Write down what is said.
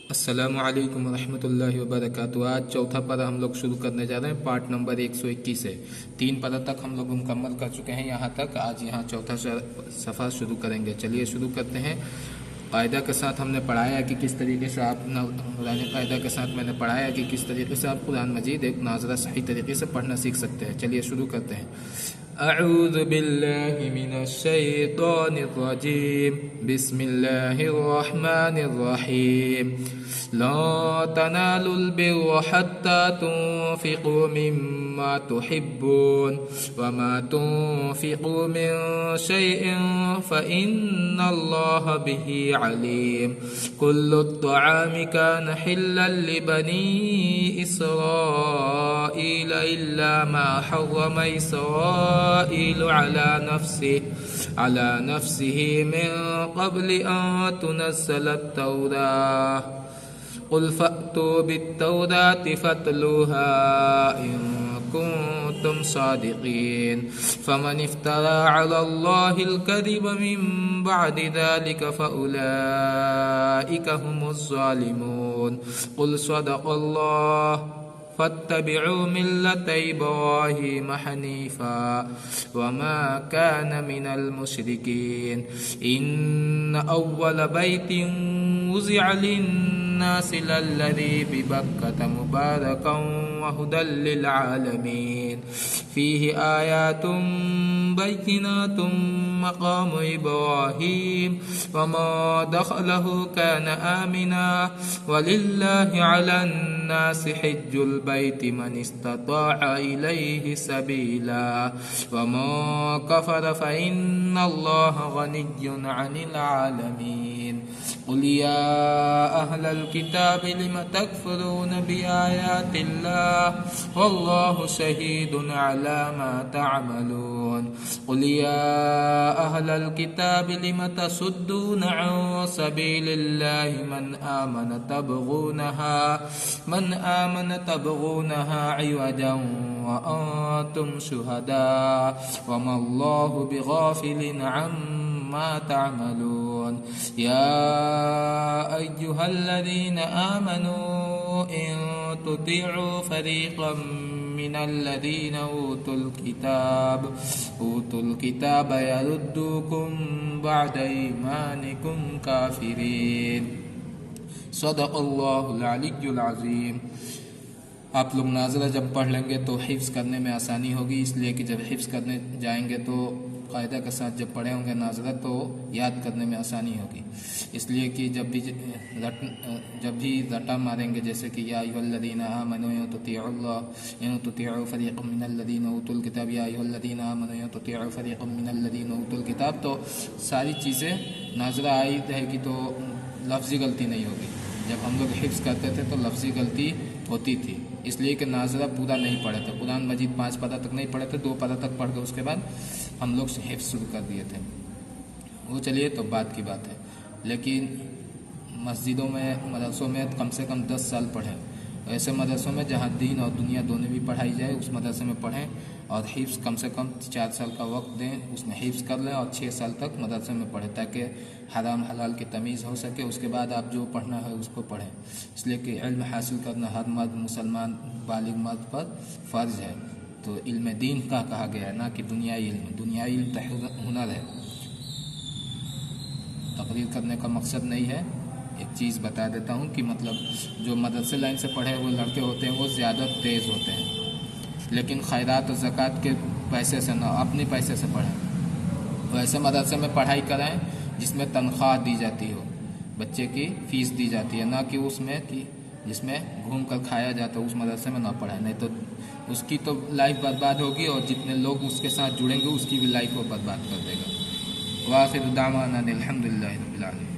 अस्सलामुअलैकुम रहमतुल्लाहि व बरकातुहू। आज चौथा पारा हम लोग शुरू करने जा रहे हैं। पार्ट नंबर 121 है। 3 पारा तक हम लोग मुकम्मल कर चुके हैं यहाँ तक। आज यहाँ चौथा सफ़ा शुरू करेंगे। चलिए शुरू करते हैं। कायदा के साथ हमने पढ़ाया कि किस तरीके से आप कायदा के साथ मैंने पढ़ाया कि किस तरीके से आप कुरान मजीद एक नाज़रा सही तरीके से पढ़ना सीख सकते हैं। चलिए शुरू करते हैं। अऊज़ु बिल्लाहि मिनश शैतानिर रजीम। बिस्मिल्लाहिर रहमानिर रहीम। ला तनालुल बिर्रा हत्ता तुनफिकू मिम्मा तुहिब्बून वमा तुनफिकू मिन शैइन फ़इन्नल्लाहा बिही अलीम। कुल्लु त्तआमि कान हिल्लन लिबनी इस्राईल इल्ला मा हर्रम इस्राईलु अला नफ्सिही मिन क़ब्लि अन तुनज़्ज़लत तौराह। क़ुल फ़अतू बित्तौराति फ़त्लूहा इन कुन्तुम सादिक़ीन। फ़मन इफ़्तरा अलल्लाहिल कज़िब मिन बअदि ज़ालिका फ़उलाइका हुमुज़ ज़ालिमून। क़ुल सदक़ल्लाह फत्तबिऊ मिल्लत इब्राहीम हनीफ़ा वमा कान मिनल मुशरिकीन। इन्न अव्वल बैतिन वुज़िअ लिन्नासि लल्लज़ी बिबक्कत मुबारकन वहुदल लिल आलमीन। फ़ीहि आयातुन बय्यिनातुन मक़ामु इब्राहीम वमा दख़लहु कान आमिना वलिल्लाहि अलन नासि हिज्जुल बैति मन इस्तताअ इलैहि सबीला वमा कफ़र फ़इन्नल्लाहा गनिय्युन अनिल आलमीन। क़ुल या अहलल किताबि लिम तकफ़ुरून बिआयातिल्लाह वल्लाहु शहीदुन अला मा तअमलून। क़ुल या अहलल किताबि लिम तसुद्दून अन सबीलिल्लाहि मन आमन तबगूनहा इवजन व अंतुम शुहदा वमल्लाहु बिगाफिलिन अम्मा तअमलून। या अय्युहल्लज़ीना आमनू इन तुतिअू फरीक़म मिनल्लज़ीना ऊतुल किताब यरुद्दूकुम बअदा ईमानिकुम काफ़िरीन। सदक़ल्लाहुल अलिय्युल अज़ीम। आप लोग नाज़रा जब पढ़ लेंगे तो हिफ्ज़ करने में आसानी होगी, इसलिए कि जब हिफ्ज़ करने जाएंगे तो कायदा के साथ जब पढ़े होंगे नाज़रा तो याद करने में आसानी होगी। इसलिए कि जब भी रटा मारेंगे, जैसे कि या अय्युहल्लज़ीना आमनू इन तुतिअू फ़रीक़म मिनल्लज़ीना ऊतुल किताब या अय्युहल्लज़ीना आमनू इन तुतिअू फ़रीक़म मिनल्लज़ीना ऊतुल किताब, तो सारी चीज़ें नाज़रा आई रहेगी तो लफ्ज़ी गलती नहीं होगी। जब हम लोग हिफ्ज़ करते थे तो लफ्ज़ी गलती होती थी, इसलिए कि नाज़रा पूरा नहीं पढ़े थे। कुरान मजीद 5 पारा तक नहीं पढ़े थे, 2 पारा तक पढ़ के उसके बाद हम लोग हिफ्ज़ शुरू कर दिए थे। वो चलिए तो बात की बात है। लेकिन मस्जिदों में मदरसों में कम से कम 10 साल पढ़ें। ऐसे मदरसों में जहाँ दीन और दुनिया दोनों भी पढ़ाई जाए उस मदरसे में पढ़ें और हिफ्ज़ कम से कम 4 साल का वक्त दें, उसमें हिफ्ज़ कर लें और 6 साल तक मदरसे में पढ़ें, ताकि हराम हलाल की तमीज़ हो सके। उसके बाद आप जो पढ़ना है उसको पढ़ें, इसलिए कि इल्म हासिल करना हर मर्द मुसलमान बालिग मर्द पर फ़र्ज़ है। तो इल्म दीन का कहा गया है, ना कि दुनियाई इल्म। दुनियाई इल्म तो हुनर है, तकरीर करने का मकसद नहीं है। एक चीज़ बता देता हूँ कि मतलब जो मदरसे लाइन से पढ़े हुए लड़के होते हैं वो ज़्यादा तेज़ होते हैं, लेकिन खैरात और ज़कात के पैसे से ना, अपने पैसे से पढ़ें। तो ऐसे मदरसे में पढ़ाई कराएं जिसमें तनख्वाह दी जाती हो, बच्चे की फ़ीस दी जाती है, ना कि उसमें कि जिसमें घूम कर खाया जाता है। उस मदरसे में ना पढ़ाएं, नहीं तो उसकी तो लाइफ बर्बाद होगी और जितने लोग उसके साथ जुड़ेंगे उसकी भी लाइफ वो बर्बाद कर देगा। वाखिर दावाना अनिल हम्दुलिल्लाहि रब्बिल आलमीन।